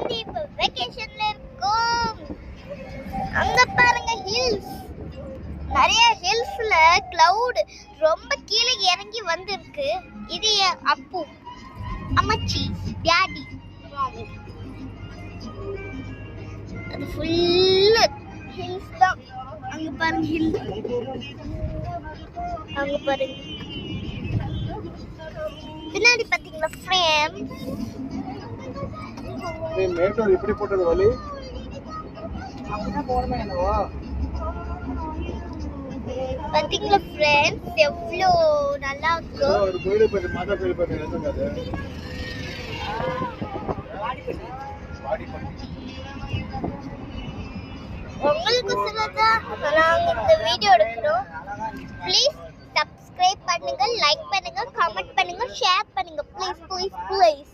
வந்து இப்ப வெக்கேஷன்ல இருக்கோம். அங்க பாருங்க ஹில்ஸ், நிறைய ஹில்ஸ்ல கிளவுட் ரொம்ப கீழே இறங்கி வந்திருக்கு. இது அப்பு, அம்மச்சி, டாடி, அது ஃபுல்லு ஹில்ஸ் தான். அங்க பாருங்க ஹில், அங்க பாருங்க பின்னாடி பாத்தீங்களா ஃப்ரேம். மேட்டூர் இப்படி போட்டது வலி பாத்தீங்களா ஃப்ரெண்ட்ஸ் எவ்வளோ நல்லா இருக்கு. ஒரு கோயில் போய் மாதா கோயில் போய் நடந்துக்காது. உங்களுக்கு சொல்லதான் நாங்க இந்த வீடியோ எடுக்கிறோம். ப்ளீஸ் சப்ஸ்கிரைப் பண்ணுங்க, லைக் பண்ணுங்க, கமெண்ட் பண்ணுங்க, ஷேர் பண்ணுங்க. Please please please.